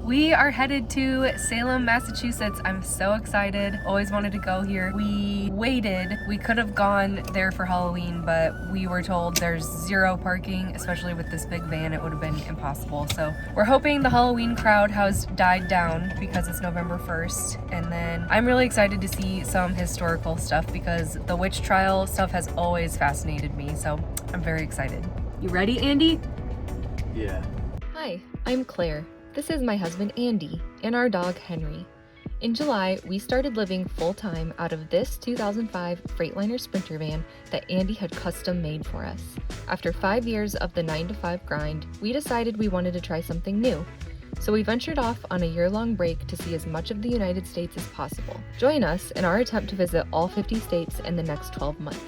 We are headed to Salem, Massachusetts. I'm so excited. Always wanted to go here. We waited. We could have gone there for Halloween, but we were told there's zero parking, especially with this big van. It would have been impossible. So we're hoping the Halloween crowd has died down because it's November 1st. And then I'm really excited to see some historical stuff because the witch trial stuff has always fascinated me. So I'm very excited. You ready, Andy? Yeah. Hi, I'm Claire. This is my husband Andy and our dog Henry. In July, we started living full-time out of this 2005 Freightliner Sprinter van that Andy had custom made for us. After 5 years of the 9-to-5 grind, we decided we wanted to try something new. So we ventured off on a year-long break to see as much of the United States as possible. Join us in our attempt to visit all 50 states in the next 12 months.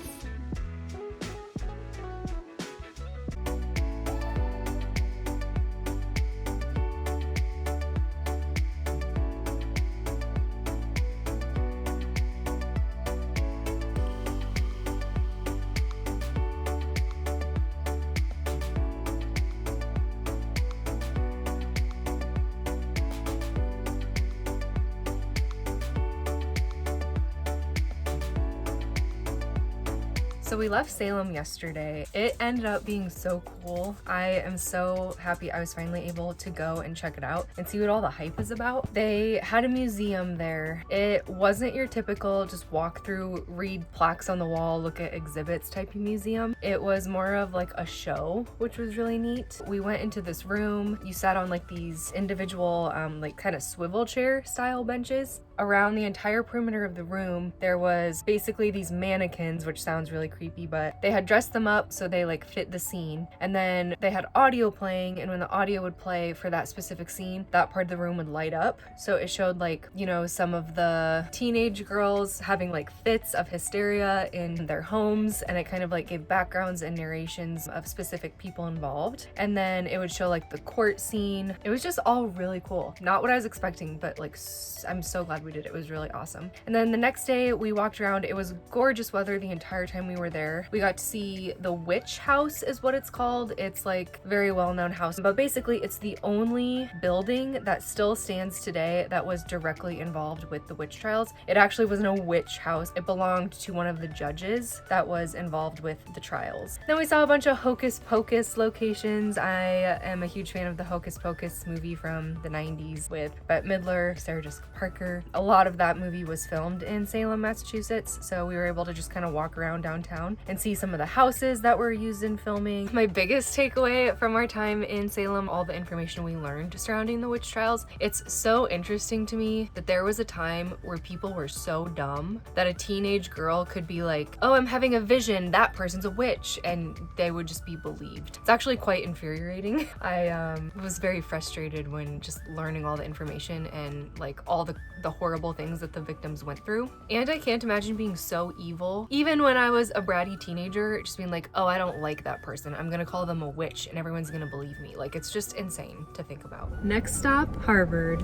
So we left Salem yesterday. It ended up being so cool. I am so happy I was finally able to go and check it out and see what all the hype is about. They had a museum there. It wasn't your typical just walk through, read plaques on the wall, look at exhibits type of museum. It was more of like a show, which was really neat. We went into this room. You sat on like these individual like kind of swivel chair style benches. Around the entire perimeter of the room, there was basically these mannequins, which sounds really creepy, but they had dressed them up so they like fit the scene. And then they had audio playing, and when the audio would play for that specific scene, that part of the room would light up. So it showed like, you know, some of the teenage girls having like fits of hysteria in their homes, and it kind of like gave backgrounds and narrations of specific people involved. And then it would show like the court scene. It was just all really cool. Not what I was expecting, but like I'm so glad we did. It was really awesome. And then the next day we walked around. It was gorgeous weather the entire time we were there. We got to see the witch house is what it's called. It's like very well-known house, but basically it's the only building that still stands today that was directly involved with the witch trials. It actually wasn't a witch house. It belonged to one of the judges that was involved with the trials. Then we saw a bunch of Hocus Pocus locations. I am a huge fan of the Hocus Pocus movie from the 90s with Bette Midler, Sarah Jessica Parker. A lot of that movie was filmed in Salem, Massachusetts, so we were able to just kind of walk around downtown and see some of the houses that were used in filming. My biggest takeaway from our time in Salem, all the information we learned surrounding the witch trials, it's so interesting to me that there was a time where people were so dumb that a teenage girl could be like, oh, I'm having a vision, that person's a witch, and they would just be believed. It's actually quite infuriating. I was very frustrated when just learning all the information and like all the horrible things that the victims went through. And I can't imagine being so evil. Even when I was a bratty teenager, just being like, oh, I don't like that person, I'm gonna call them a witch and everyone's gonna believe me. Like, it's just insane to think about. Next stop, Harvard.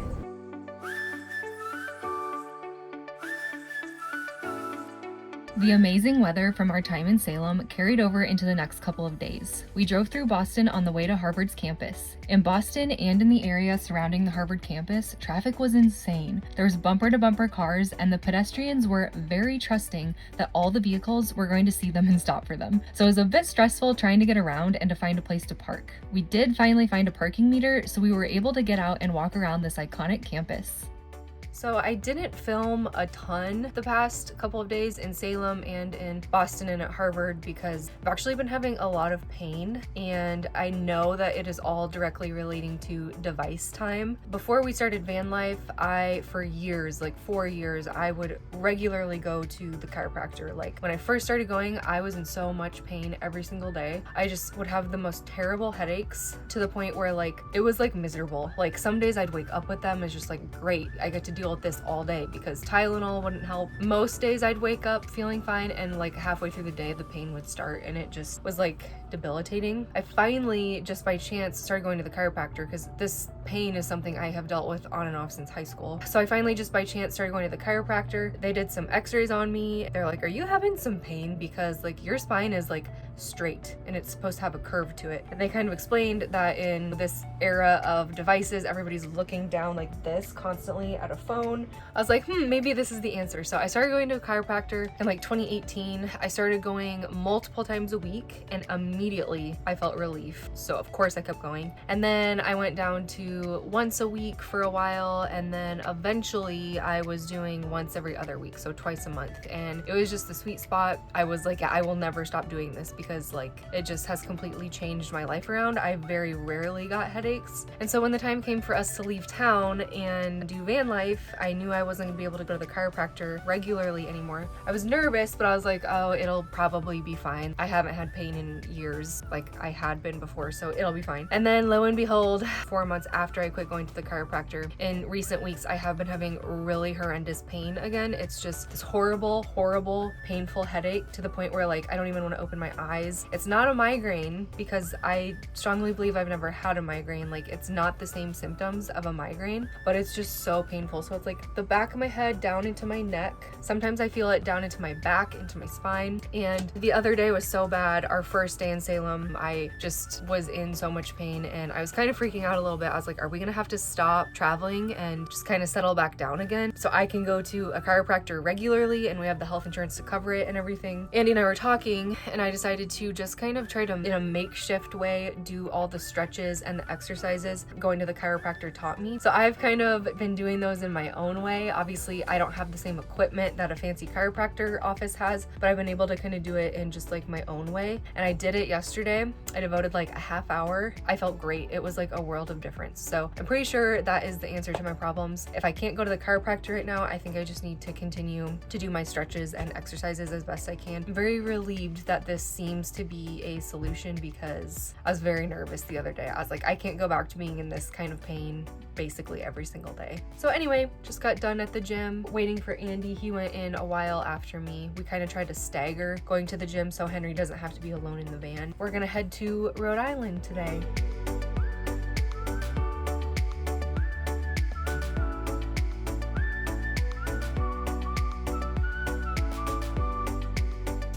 The amazing weather from our time in Salem carried over into the next couple of days. We drove through Boston on the way to Harvard's campus. In Boston and in the area surrounding the Harvard campus, traffic was insane. There was bumper-to-bumper cars, and the pedestrians were very trusting that all the vehicles were going to see them and stop for them. So it was a bit stressful trying to get around and to find a place to park. We did finally find a parking meter, so we were able to get out and walk around this iconic campus. So I didn't film a ton the past couple of days in Salem and in Boston and at Harvard because I've actually been having a lot of pain, and I know that it is all directly relating to device time. Before we started van life, for years, like 4 years, I would regularly go to the chiropractor. Like when I first started going, I was in so much pain every single day. I just would have the most terrible headaches to the point where like it was like miserable. Like some days I'd wake up with them as just like, great, I get to deal with this all day because Tylenol wouldn't help. Most days I'd wake up feeling fine, and like halfway through the day the pain would start, and it just was like debilitating. I finally, just by chance, started going to the chiropractor because this pain is something I have dealt with on and off since high school. So I finally, just by chance, started going to the chiropractor. They did some x-rays on me. They're like, are you having some pain? Because like your spine is like straight and it's supposed to have a curve to it. And they kind of explained that in this era of devices, everybody's looking down like this constantly at a phone. I was like, maybe this is the answer. So I started going to a chiropractor in like 2018. I started going multiple times a week and immediately I felt relief. So of course I kept going. And then I went down to once a week for a while, and then eventually I was doing once every other week, so twice a month. And it was just the sweet spot. I was like, yeah, I will never stop doing this because like it just has completely changed my life around. I very rarely got headaches. And so when the time came for us to leave town and do van life, I knew I wasn't gonna be able to go to the chiropractor regularly anymore. I was nervous, but I was like, oh, it'll probably be fine. I haven't had pain in years like I had been before, so it'll be fine. And then lo and behold, 4 months after I quit going to the chiropractor, in recent weeks I have been having really horrendous pain again. It's just this horrible, painful headache to the point where like I don't even want to open my eyes. It's not a migraine because I strongly believe I've never had a migraine. Like it's not the same symptoms of a migraine, but it's just so painful. So it's like the back of my head down into my neck. Sometimes I feel it down into my back, into my spine. And the other day was so bad. Our first day in Salem, I just was in so much pain and I was kind of freaking out a little bit. I was like, are we gonna have to stop traveling and just kind of settle back down again so I can go to a chiropractor regularly and we have the health insurance to cover it and everything? Andy and I were talking and I decided to just kind of try to, in a makeshift way, do all the stretches and the exercises going to the chiropractor taught me. So I've kind of been doing those in my own way. Obviously, I don't have the same equipment that a fancy chiropractor office has, but I've been able to kind of do it in just like my own way. And I did it yesterday. I devoted like a half hour. I felt great. It was like a world of difference. So I'm pretty sure that is the answer to my problems. If I can't go to the chiropractor right now, I think I just need to continue to do my stretches and exercises as best I can. I'm very relieved that this seems to be a solution because I was very nervous the other day. I was like, I can't go back to being in this kind of pain basically every single day. So anyway, just got done at the gym waiting for Andy. He went in a while after me. We kind of tried to stagger going to the gym so Henry doesn't have to be alone in the van. We're gonna head to Rhode Island today.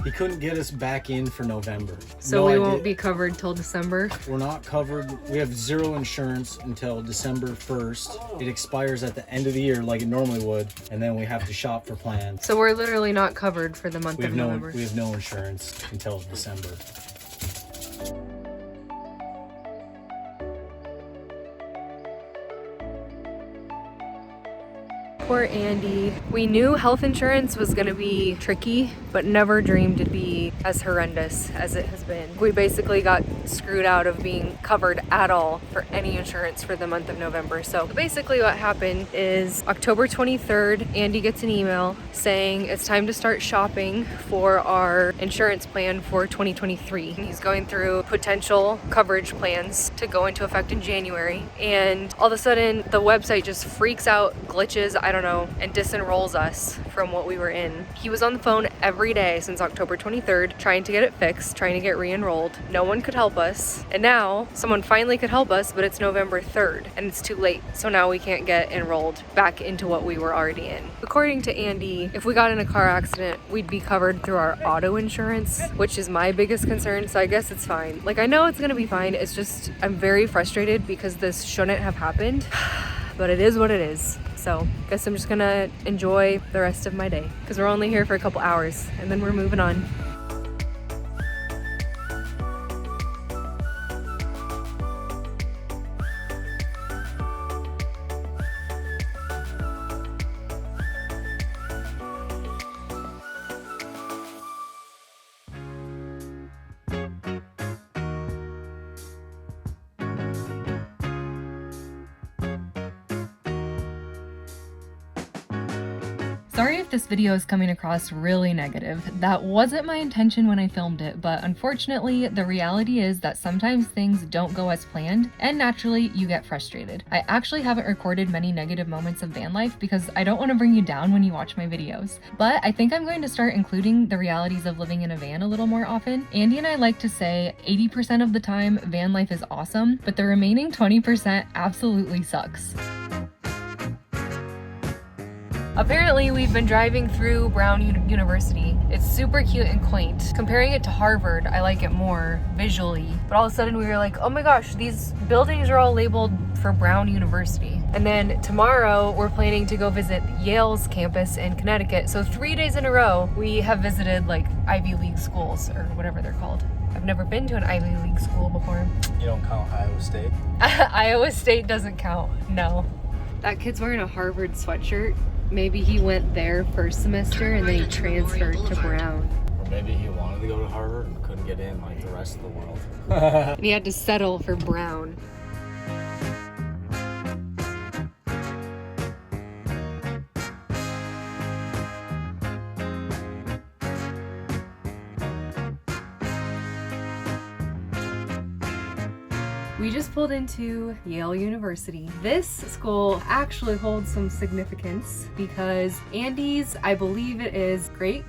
He couldn't get us back in for November. So we won't be covered till December? We're not covered. We have zero insurance until December 1st. It expires at the end of the year like it normally would, and then we have to shop for plans. So we're literally not covered for the month of November. We have no insurance until December. Poor Andy. We knew health insurance was gonna be tricky, but never dreamed it'd be as horrendous as it has been. We basically got screwed out of being covered at all for any insurance for the month of November. So basically what happened is October 23rd, Andy gets an email saying it's time to start shopping for our insurance plan for 2023. He's going through potential coverage plans to go into effect in January. And all of a sudden the website just freaks out, glitches, I don't know, and disenrolls us from what we were in. He was on the phone every day since October 23rd trying to get it fixed, trying to get re-enrolled. No one could help us. And now someone finally could help us, but it's November 3rd and it's too late. So now we can't get enrolled back into what we were already in. According to Andy, if we got in a car accident, we'd be covered through our auto insurance, which is my biggest concern. So I guess it's fine. Like, I know it's gonna be fine. It's just, I'm very frustrated because this shouldn't have happened, but it is what it is. So I guess I'm just gonna enjoy the rest of my day because we're only here for a couple hours and then we're moving on. Sorry if this video is coming across really negative. That wasn't my intention when I filmed it, but unfortunately, the reality is that sometimes things don't go as planned, and naturally, you get frustrated. I actually haven't recorded many negative moments of van life because I don't want to bring you down when you watch my videos. But I think I'm going to start including the realities of living in a van a little more often. Andy and I like to say 80% of the time, van life is awesome, but the remaining 20% absolutely sucks. Apparently, we've been driving through Brown University. It's super cute and quaint. Comparing it to Harvard, I like it more visually. But all of a sudden we were like, oh my gosh, these buildings are all labeled for Brown University. And then tomorrow we're planning to go visit Yale's campus in Connecticut. So 3 days in a row, we have visited like Ivy League schools or whatever they're called. I've never been to an Ivy League school before. You don't count Iowa State? Iowa State doesn't count, no. That kid's wearing a Harvard sweatshirt. Maybe he went there first semester and then he transferred to Brown. Or maybe he wanted to go to Harvard and couldn't get in like the rest of the world. And he had to settle for Brown. We just pulled into Yale University. This school actually holds some significance because Andy's, I believe it is great,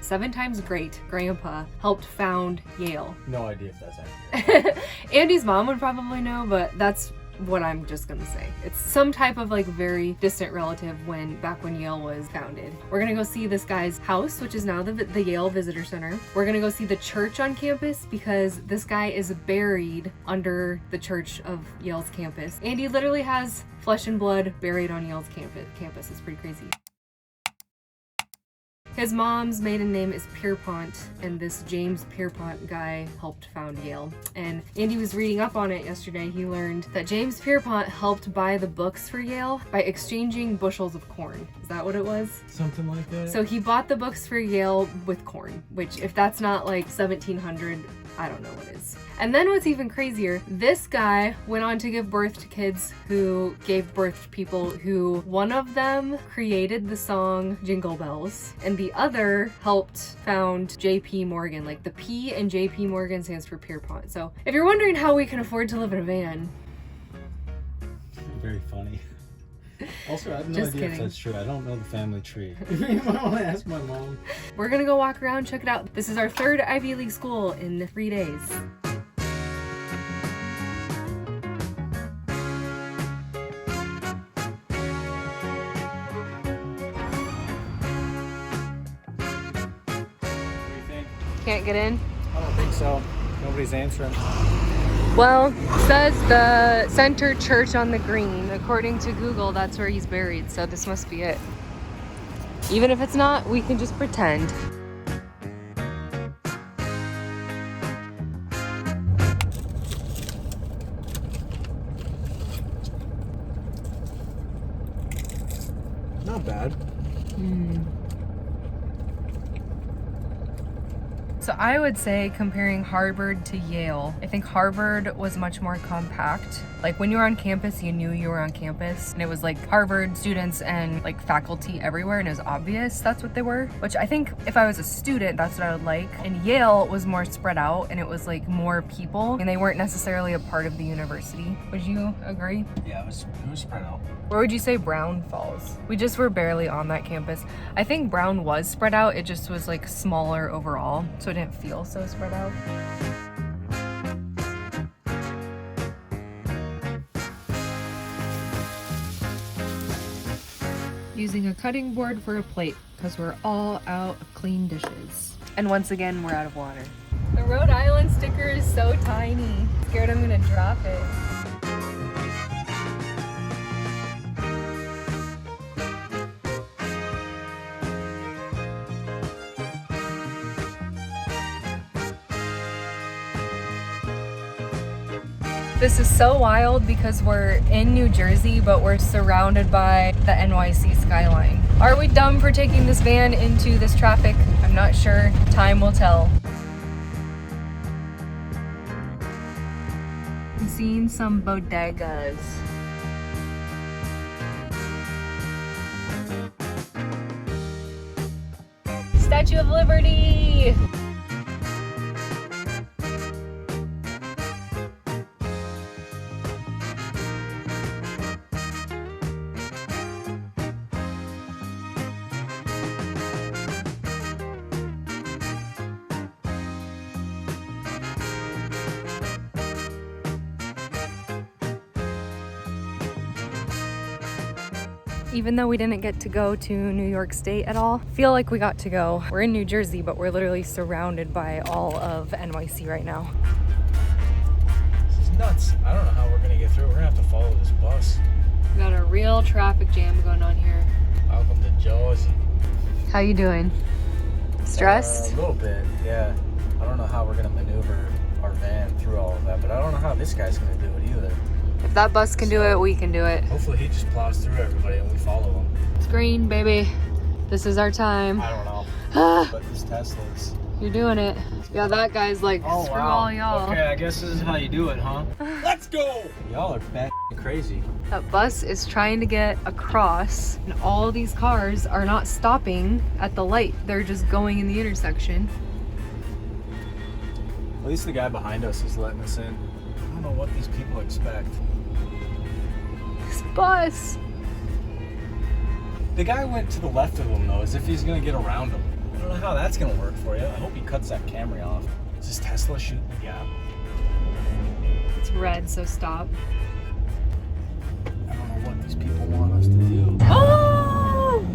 7 times great grandpa helped found Yale. No idea if that's accurate. Andy's mom would probably know, but that's what I'm just gonna say. It's some type of like very distant relative back when Yale was founded. We're gonna go see this guy's house, which is now the Yale Visitor Center. We're gonna go see the church on campus because this guy is buried under the church of Yale's campus. Andy literally has flesh and blood buried on Yale's campus. It's pretty crazy. His mom's maiden name is Pierpont, and this James Pierpont guy helped found Yale. And Andy was reading up on it yesterday. He learned that James Pierpont helped buy the books for Yale by exchanging bushels of corn. Is that what it was? Something like that. So he bought the books for Yale with corn, which if that's not like 1700, I don't know what is. And then what's even crazier, this guy went on to give birth to kids who gave birth to people who, one of them created the song Jingle Bells, and the other helped found J.P. Morgan. Like the P in J.P. Morgan stands for Pierpont. So if you're wondering how we can afford to live in a van. Very funny. Also, I have no Just idea kidding. if that's true. I don't know the family tree. You might want to ask my mom. We're gonna go walk around, check it out. This is our 3rd Ivy League school in 3 days. What do you think? Can't get in? I don't think so. Nobody's answering. Well, it says the Center Church on the Green. According to Google, that's where he's buried, so this must be it. Even if it's not, we can just pretend. Not bad. So I would say comparing Harvard to Yale, I think Harvard was much more compact. Like when you were on campus, you knew you were on campus, and it was like Harvard students and like faculty everywhere, and it was obvious that's what they were, which I think if I was a student, that's what I would like. And Yale was more spread out, and it was like more people, and they weren't necessarily a part of the university. Would you agree? Yeah, it was spread out. Where would you say Brown falls? We just were barely on that campus. I think Brown was spread out, it just was like smaller overall, so it didn't feel so spread out. Using a cutting board for a plate because we're all out of clean dishes. And once again, we're out of water. The Rhode Island sticker is so tiny. Scared I'm gonna drop it. This is so wild because we're in New Jersey, but we're surrounded by the NYC skyline. Are we dumb for taking this van into this traffic? I'm not sure. Time will tell. I'm seeing some bodegas. Statue of Liberty! Even though we didn't get to go to New York State at all, feel like we got to go. We're in New Jersey, but we're literally surrounded by all of NYC right now. This is nuts. I don't know how we're gonna get through. We're gonna have to follow this bus. We got a real traffic jam going on here. Welcome to Jersey. How you doing? Stressed? A little bit, yeah. I don't know how we're gonna maneuver our van through all of that, but I don't know how this guy's gonna do it either. If that bus can do it, we can do it. Hopefully he just plows through everybody and we follow him. It's green, baby. This is our time. I don't know. But these Teslas. You're doing it. Yeah, that guy's like, screw all y'all. Okay, I guess this is how you do it, huh? Let's go! Y'all are bat crazy. That bus is trying to get across, and all these cars are not stopping at the light. They're just going in the intersection. At least the guy behind us is letting us in. I don't know what these people expect. This bus. The guy went to the left of him though, as if he's gonna get around him. I don't know how that's gonna work for you. I hope he cuts that Camry off. Is this Tesla shooting the gap? It's red, so stop. I don't know what these people want us to do. Oh!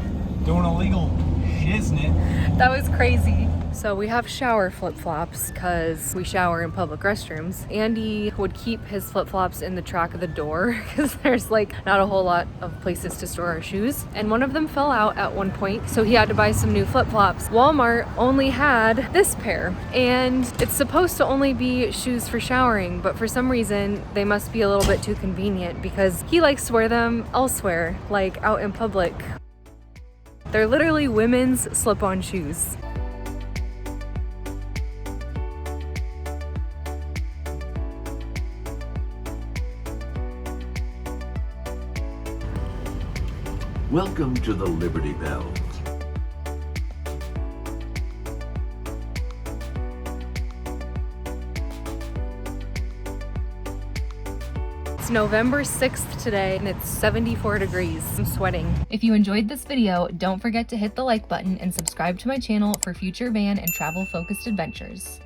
Doing illegal shiznit. That was crazy. So we have shower flip-flops because we shower in public restrooms. Andy would keep his flip-flops in the track of the door because there's like not a whole lot of places to store our shoes. And one of them fell out at one point, so he had to buy some new flip-flops. Walmart only had this pair, and it's supposed to only be shoes for showering, but for some reason they must be a little bit too convenient because he likes to wear them elsewhere, like out in public. They're literally women's slip-on shoes. Welcome to the Liberty Bell. It's November 6th today and it's 74 degrees. I'm sweating. If you enjoyed this video, don't forget to hit the like button and subscribe to my channel for future van and travel focused adventures.